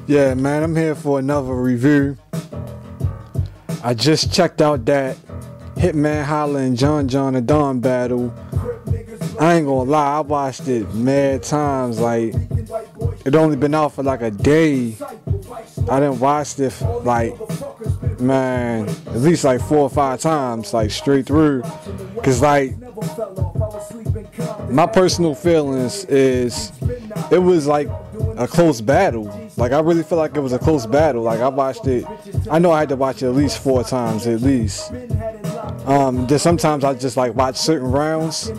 Yeah, man, I'm here for another review. I just checked out that Hitman Holla and John and Don battle. I ain't gonna lie, I watched it mad times. Like, it only been out for like a day. I didn't watch it like, man, at least like 4 or 5 times, like straight through. Cause like, my personal feelings is, it was like a close battle. Like, I really feel like it was a close battle. Like, I watched it, I know I had to watch it at least 4 times at least. Then sometimes I just like watch certain rounds,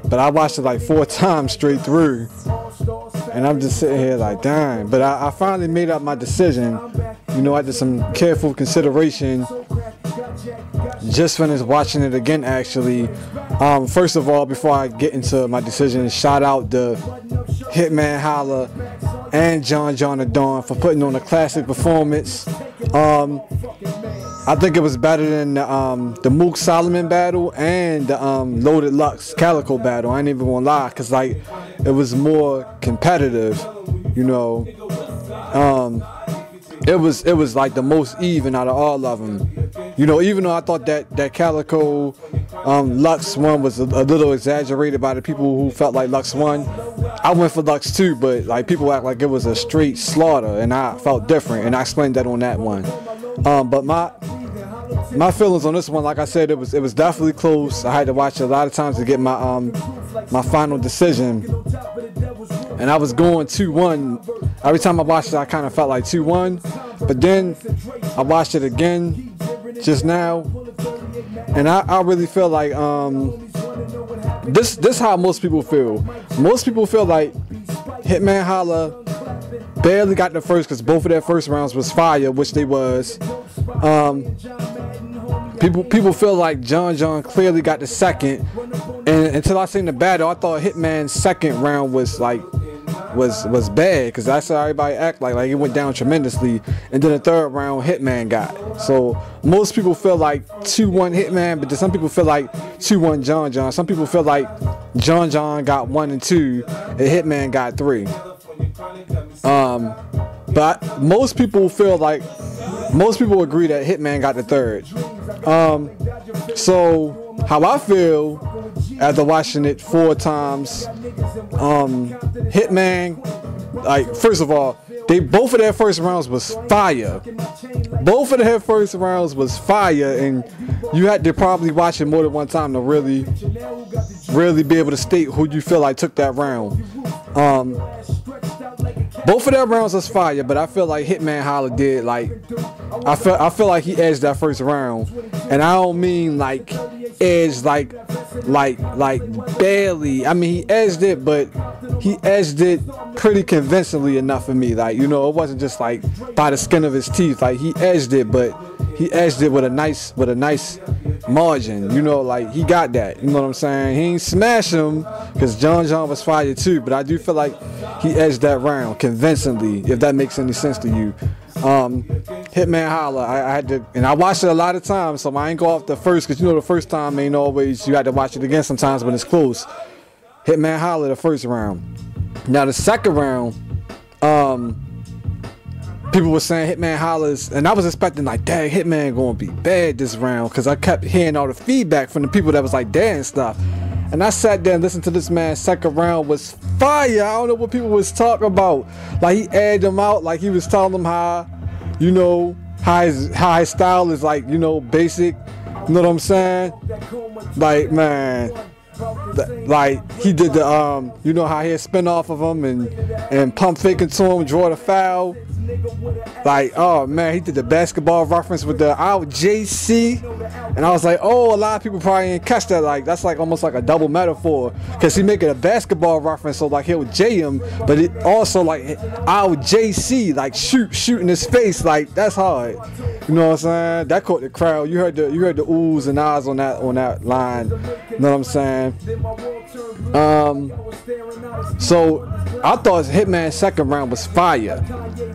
but I watched it like 4 times straight through. And I'm just sitting here like, dang. But I finally made up my decision. You know, after some careful consideration. Just finished watching it again, actually. First of all, before I get into my decision, shout out to Hitman Holla and John and Dawn for putting on a classic performance. I think it was better than the Mook Solomon battle and the Loaded Lux Calico battle. I ain't even gonna lie, cause like it was more competitive, you know. It was like the most even out of all of them, you know. Even though I thought that Calico Lux one was a little exaggerated by the people who felt like Lux won, I went for Lux too. But like, people act like it was a straight slaughter, and I felt different, and I explained that on that one. But my feelings on this one, like I said, it was definitely close. I had to watch it a lot of times to get my my final decision, and I was going 2-1. Every time I watched it, I kind of felt like 2-1. But then I watched it again just now, and I really feel like this how most people feel. Most people feel like Hitman Holla barely got the first, because both of their first rounds was fire, which they was. People feel like John clearly got the second, and until I seen the battle, I thought Hitman's second round was like was bad, because that's how everybody act like it went down tremendously, and then the third round Hitman got. So most people feel like 2-1 Hitman, but then some people feel like 2-1 John. Some people feel like John got 1 and 2 and Hitman got 3. But most people agree that Hitman got the third. So how I feel after watching it 4 times, Hitman, like, first of all, both of their first rounds was fire. Both of their first rounds was fire, and you had to probably watch it more than one time to really be able to state who you feel like took that round. Both of their rounds was fire, but I feel like Hitman Holla did, like, I feel like he edged that first round, and I don't mean like edged like barely. I mean, he edged it, but he edged it pretty convincingly enough for me. Like, you know, it wasn't just like by the skin of his teeth. Like, he edged it, but he edged it with a nice margin. You know, like, he got that. You know what I'm saying? He ain't smash him, because John was fire too, but I do feel like he edged that round convincingly, if that makes any sense to you. Hitman Holla, I had to, and I watched it a lot of times, so I ain't go off the first, because you know the first time ain't always, you had to watch it again sometimes when it's close. Hitman Holla the first round. Now the second round, people were saying Hitman Holla's, and I was expecting like, dang, Hitman gonna be bad this round, because I kept hearing all the feedback from the people that was like, dad and stuff. And I sat there and listened to this man's second round was fire. I don't know what people was talking about. Like, he aired them out, like he was telling them how, you know, how his style is, like, you know, basic. You know what I'm saying? Like, man, like, he did the you know how he'd spin off of him and pump faking to him, draw the foul. Like, oh man, he did the basketball reference with the out JC, and I was like, oh, a lot of people probably didn't catch that. Like, that's like almost like a double metaphor, because he making a basketball reference, so like he'll J him, but it also like out JC, like shoot in his face. Like, that's hard. You know what I'm saying? That caught the crowd. You heard the oohs and ahs on that line. You know what I'm saying? So I thought Hitman's second round was fire,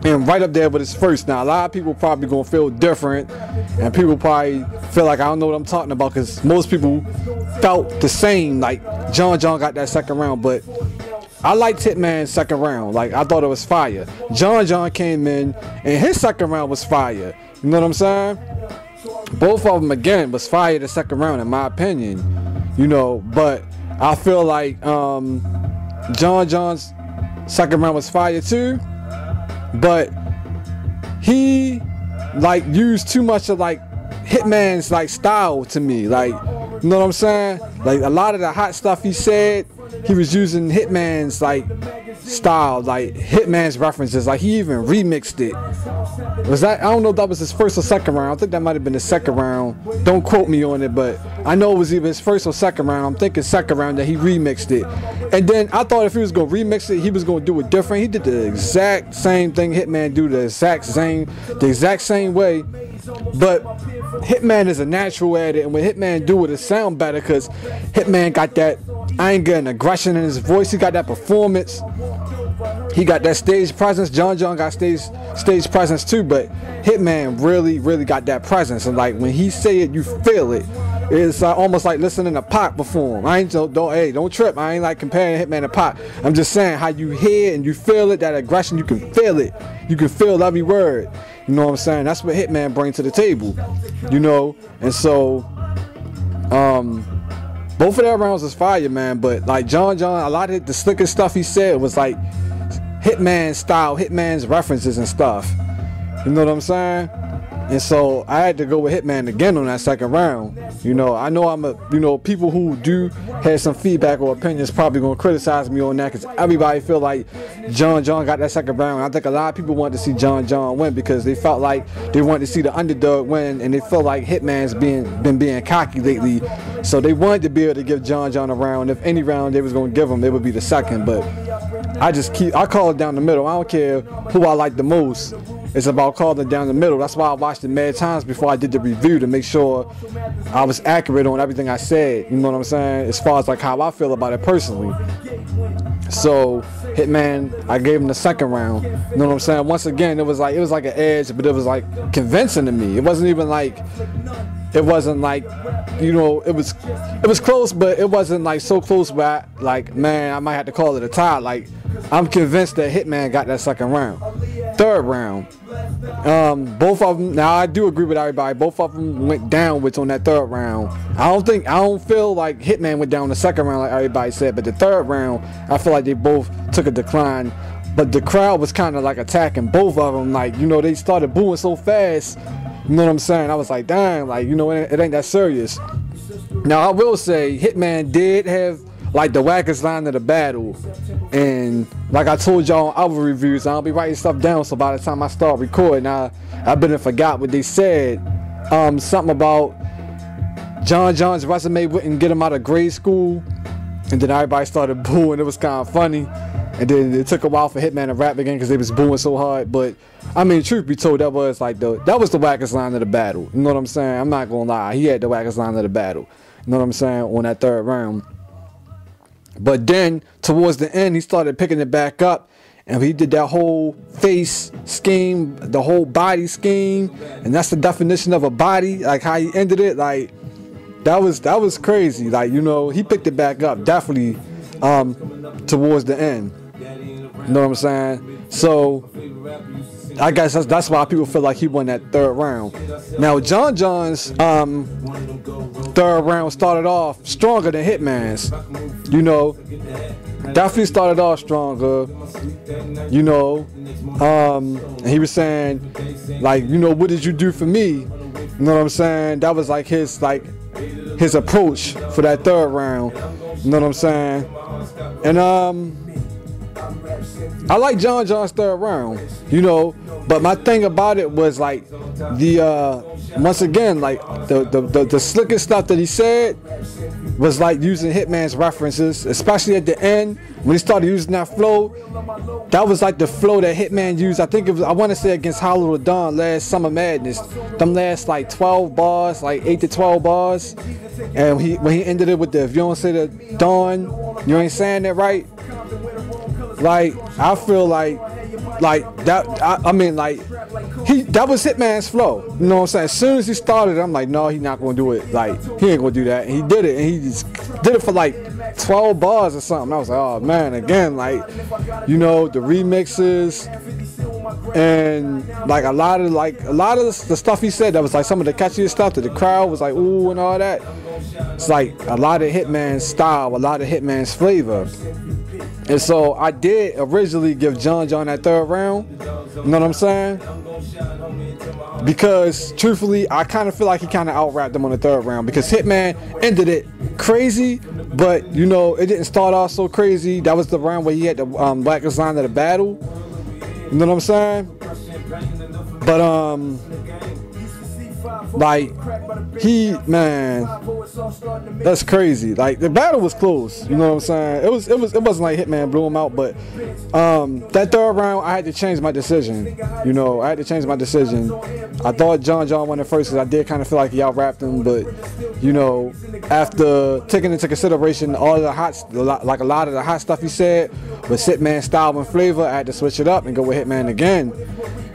and right up there with his first. Now, a lot of people probably gonna feel different, and people probably feel like I don't know what I'm talking about, because most people felt the same. Like, John got that second round, but I liked Hitman's second round. Like, I thought it was fire. John came in, and his second round was fire. You know what I'm saying? Both of them, again, was fire the second round, in my opinion. You know, but I feel like John's second round was fire too. But he, like, used too much of, like, Hitman's, like, style to me. Like, you know what I'm saying? Like, a lot of the hot stuff he said, he was using Hitman's, like, style, like Hitman's references. Like, he even remixed it. Was that, I don't know if that was his first or second round. I think that might have been the second round. Don't quote me on it, but I know it was either his first or second round. I'm thinking second round that he remixed it. And then I thought if he was gonna remix it, he was gonna do it different. He did the exact same thing Hitman do, the exact same way. But Hitman is a natural at it, and when Hitman do it sound better, because Hitman got that anger and aggression in his voice. He got that performance. He got that stage presence. John got stage presence too, but Hitman really got that presence. And like, when he say it, you feel it. It's almost like listening to Pac perform. I ain't don't trip. I ain't like comparing Hitman to Pac. I'm just saying how you hear and you feel it. That aggression, you can feel it. You can feel every word. You know what I'm saying? That's what Hitman brings to the table. You know, and so both of their rounds was fire, man. But like John, a lot of the slickest stuff he said was like Hitman style, Hitman's references and stuff. You know what I'm saying? And so I had to go with Hitman again on that second round. You know, I know people who do have some feedback or opinions probably gonna criticize me on that, because everybody feel like John got that second round. I think a lot of people wanted to see John win because they felt like they wanted to see the underdog win, and they feel like Hitman's been being cocky lately, so they wanted to be able to give John a round. If any round they was gonna give him, it would be the second. But I call it down the middle. I don't care who I like the most. It's about calling down the middle. That's why I watched it mad times before I did the review, to make sure I was accurate on everything I said. You know what I'm saying? As far as like how I feel about it personally. So Hitman, I gave him the second round. You know what I'm saying? Once again, it was like an edge, but it was like convincing to me. It wasn't like, you know, it was close, but it wasn't like so close where man, I might have to call it a tie. Like, I'm convinced that Hitman got that second round. Third round, both of them, now I do agree with everybody, both of them went downwards on that third round. I don't feel like Hitman went down the second round like everybody said, but the third round, I feel like they both took a decline. But the crowd was kind of like attacking both of them. Like, you know, they started booing so fast. You know what I'm saying? I was like, dang, like, you know, it ain't that serious. Now, I will say, Hitman did have like the wackest line of the battle, and like I told y'all on other reviews, I'll be writing stuff down, so by the time I start recording, I've been and forgot what they said. Something about John's resume wouldn't get him out of grade school, and then everybody started booing. It was kind of funny, and then it took a while for Hitman to rap again because they was booing so hard. But I mean, truth be told, that was the wackest line of the battle. You know what I'm saying? I'm not gonna lie, he had the wackest line of the battle. You know what I'm saying? On that third round. But then towards the end, he started picking it back up, and he did that whole face scheme, the whole body scheme, and that's the definition of a body. Like how he ended it, like that was crazy. Like, you know, he picked it back up definitely towards the end. You know what I'm saying? So I guess that's why people feel like he won that third round. Now John's third round started off stronger than Hitman's. You know, definitely started off stronger. You know, and he was saying, like, you know, what did you do for me? You know what I'm saying? That was like his approach for that third round. You know what I'm saying? And I like John's third round, you know, but my thing about it was like once again, like the slickest stuff that he said was like using Hitman's references, especially at the end when he started using that flow. That was like the flow that Hitman used. I think it was, I want to say, against Hollow the Dawn last Summer Madness. Them last like 12 bars, like 8 to 12 bars, and when he ended it with the "if you don't say the dawn, you ain't saying it right." Like, I feel like that. I mean, like, that was Hitman's flow. You know what I'm saying? As soon as he started, I'm like, no, he's not gonna do it. Like, he ain't gonna do that. And he did it, and he just did it for like 12 bars or something. I was like, oh man, again, like, you know, the remixes and like a lot of the stuff he said that was like some of the catchiest stuff that the crowd was like ooh and all that. It's like a lot of Hitman's style, a lot of Hitman's flavor. And so I did originally give John that third round. You know what I'm saying? Because truthfully, I kind of feel like he kind of out-rapped him on the third round, because Hitman ended it crazy, but you know, it didn't start off so crazy. That was the round where he had the blackest line of the battle. You know what I'm saying? But like man, that's crazy. Like the battle was close. You know what I'm saying? It wasn't like Hitman blew him out, but that third round I had to change my decision. You know, I had to change my decision. I thought John won it first, because I did kind of feel like he out-rapped him, but you know, after taking into consideration all of the a lot of the hot stuff he said with Hitman's style and flavor, I had to switch it up and go with Hitman again.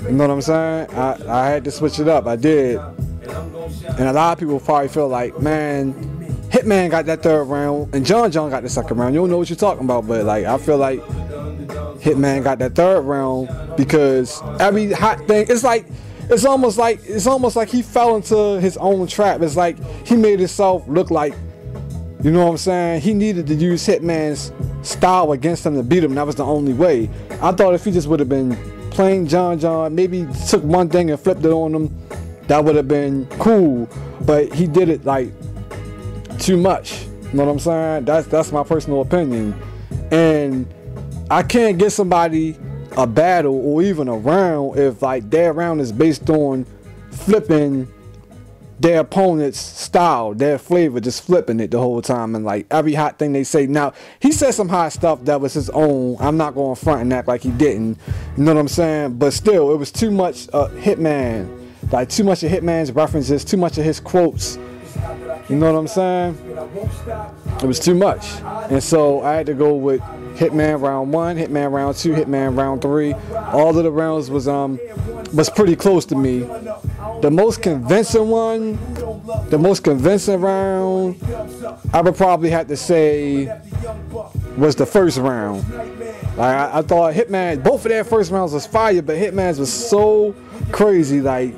You know what I'm saying? I had to switch it up. I did. And a lot of people probably feel like, man, Hitman got that third round and John got the second round. You don't know what you're talking about, but like I feel like Hitman got that third round because every hot thing, it's almost like he fell into his own trap. It's like he made himself look like, you know what I'm saying, he needed to use Hitman's style against him to beat him. That was the only way. I thought if he just would have been playing John, maybe took one thing and flipped it on him, that would have been cool. But he did it like too much. You know what I'm saying? That's my personal opinion. And I can't get somebody a battle or even a round if like their round is based on flipping their opponent's style, their flavor, just flipping it the whole time, and like every hot thing they say. Now he said some hot stuff that was his own. I'm not going to front and act like he didn't. You know what I'm saying? But still, it was too much Hitman. Like too much of Hitman's references, too much of his quotes. You know what I'm saying? It was too much. And so I had to go with Hitman round 1, Hitman round 2, Hitman round 3. All of the rounds was pretty close to me. The most convincing round, I would probably have to say was the first round. Like I thought Hitman, both of their first rounds was fire, but Hitman's was so crazy. Like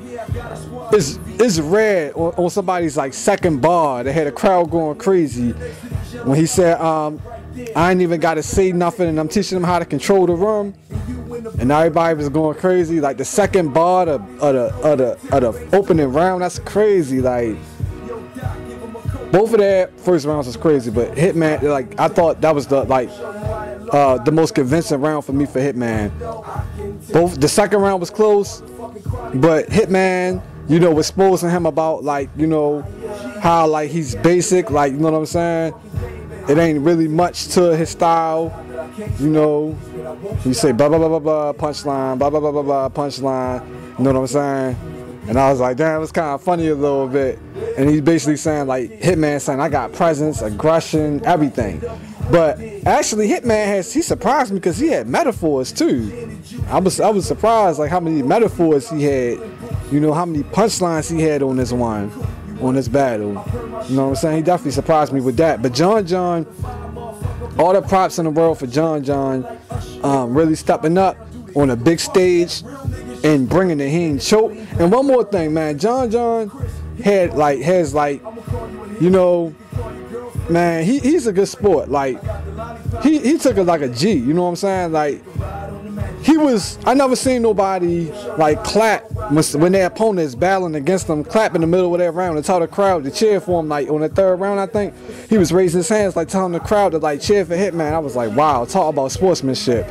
it's rare on somebody's like second bar that had a crowd going crazy when he said, I ain't even got to say nothing and I'm teaching them how to control the room, and everybody was going crazy. Like the second bar of the opening round, that's crazy. Like both of their first rounds was crazy, but Hitman, like I thought that was the most convincing round for me for Hitman. The second round was close, but Hitman, you know, exposing him about like, you know, how like he's basic, like, you know what I'm saying? It ain't really much to his style, you know. You say blah blah blah blah blah punchline, blah blah blah blah blah punchline, you know what I'm saying? And I was like, damn, it's kind of funny a little bit. And he's basically saying like, Hitman saying I got presence, aggression, everything. But actually Hitman he surprised me because he had metaphors too. I was surprised like how many metaphors he had, you know, how many punchlines he had on this battle. You know what I'm saying? He definitely surprised me with that. But John, all the props in the world for John, really stepping up on a big stage and bringing the Heen choke. And one more thing, man, John has you know, man, he's a good sport. Like he took it like a G, you know what I'm saying? Like I never seen nobody like clap when their opponent is battling against them, clap in the middle of their round and tell the crowd to cheer for him. Like on the third round, I think he was raising his hands like telling the crowd to like cheer for Hitman. I was like, wow, talk about sportsmanship.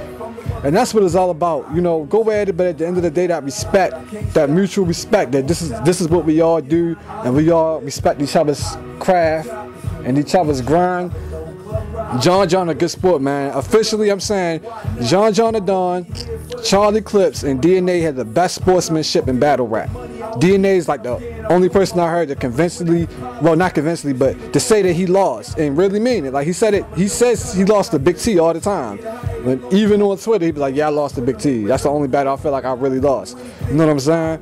And that's what it's all about, you know. Go at it, but at the end of the day, that respect, that mutual respect, that this is what we all do, and we all respect each other's craft and each other's grind. John a good sport, man. Officially, I'm saying John the Don, Charlie Clips, and DNA had the best sportsmanship in battle rap. DNA is like the only person I heard to convincingly, well, not convincingly, but to say that he lost and really mean it. Like he said it. He says he lost to Big T all the time. But even on Twitter, he'd be like, "Yeah, I lost to Big T. That's the only battle I feel like I really lost." You know what I'm saying?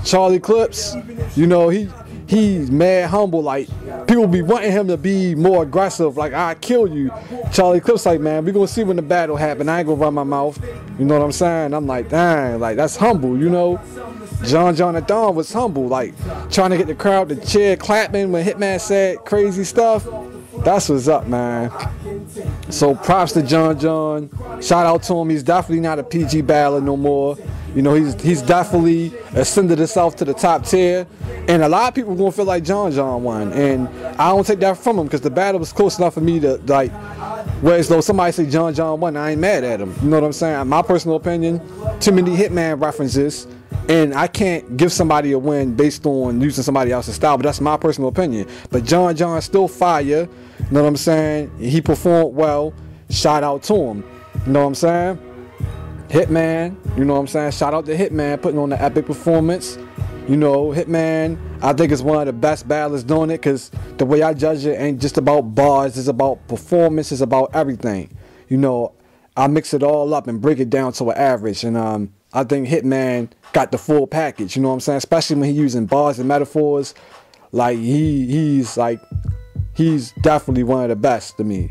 Charlie Clips, you know, he he's mad humble. Like, people be wanting him to be more aggressive, like, I kill you. Charlie Clips like, man, we gonna see when the battle happen. I ain't gonna run my mouth. You know what I'm saying? I'm like, dang, like, that's humble, you know? John and Don was humble, like, trying to get the crowd to cheer, clapping when Hitman said crazy stuff. That's what's up, man. So props to John. Shout out to him. He's definitely not a PG battler no more. You know, he's definitely ascended himself to the top tier. And a lot of people gonna feel like John won. And I don't take that from him, because the battle was close enough for me to, like, whereas though somebody say John won, I ain't mad at him. You know what I'm saying? My personal opinion, too many Hitman references. And I can't give somebody a win based on using somebody else's style, but that's my personal opinion. But John still fire. You know what I'm saying? He performed well. Shout out to him. You know what I'm saying? Hitman, you know what I'm saying? Shout out to Hitman putting on the epic performance. You know, Hitman, I think is one of the best battlers doing it, because the way I judge it ain't just about bars, it's about performance, it's about everything. You know, I mix it all up and break it down to an average. And I think Hitman got the full package, you know what I'm saying? Especially when he's using bars and metaphors. Like, he's definitely one of the best to me.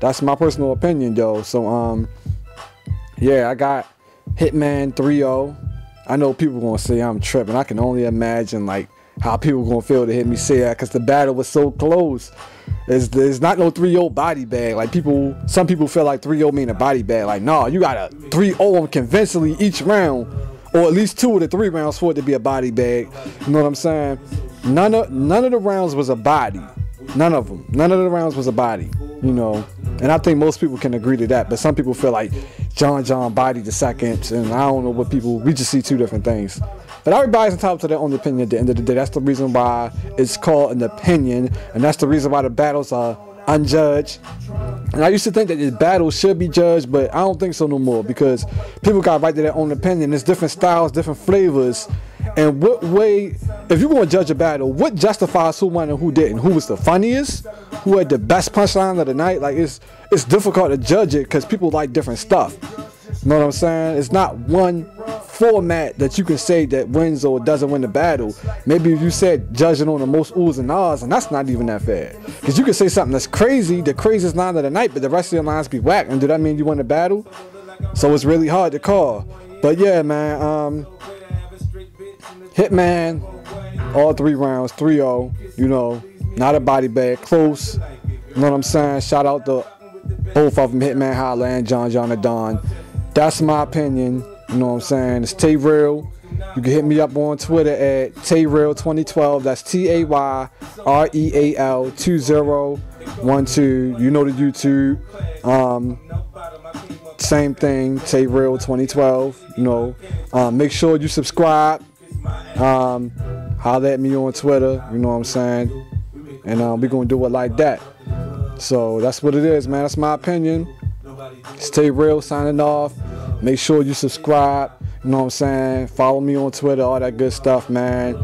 That's my personal opinion, though. So yeah, I got Hitman 3-0. I know people gonna say I'm tripping. I can only imagine, like, how people gonna feel to hear me say that, because the battle was so close. There's not no 3-0 body bag. Like, some people feel like 3-0 mean a body bag. Like, no, you gotta 3-0 them convincingly each round, or at least 2 of the 3 rounds for it to be a body bag. You know what I'm saying? None of the rounds was a body. None of them. None of the rounds was a body. You know, and I think most people can agree to that. But some people feel like John bodied the second, and I don't know what people. We just see 2 different things. But everybody's entitled to their own opinion at the end of the day. That's the reason why it's called an opinion, and that's the reason why the battles are unjudged. And I used to think that the battles should be judged, but I don't think so no more, because people got right to their own opinion. There's different styles, different flavors. And what way, if you're going to judge a battle, what justifies who won and who didn't? Who was the funniest? Who had the best punchline of the night? Like, it's difficult to judge it, because people like different stuff. You know what I'm saying? It's not one format that you can say that wins or doesn't win the battle. Maybe if you said judging on the most oohs and ahs, and that's not even that fair. Because you can say something that's crazy, the craziest line of the night, but the rest of your lines be whack. And do that mean you win the battle? So it's really hard to call. But yeah, man, Hitman, all 3 rounds, 3-0, you know, not a body bag, close. You know what I'm saying? Shout out to both of them, Hitman Holla and John and Don. That's my opinion. You know what I'm saying? It's Tay Real. You can hit me up on Twitter at TayReal2012. That's TayReal 2012. You know the YouTube. Same thing, TayReal2012. You know, make sure you subscribe. Holler at me on Twitter. You know what I'm saying? And we're gonna do it like that. So that's what it is, man. That's my opinion. Stay real, signing off. Make sure you subscribe. You know what I'm saying? Follow me on Twitter, all that good stuff, man.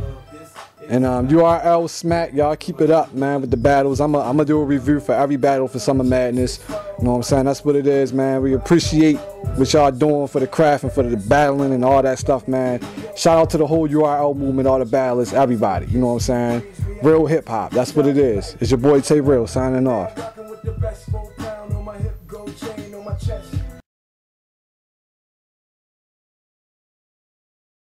And URL Smack, y'all keep it up, man, with the battles. I'm gonna do a review for every battle for Summer Madness. You know what I'm saying? That's what it is, man. We appreciate what y'all doing for the craft and for the battling and all that stuff, man. Shout out to the whole URL movement, all the battlers, everybody. You know what I'm saying? Real hip hop. That's what it is. It's your boy Tay Real signing off.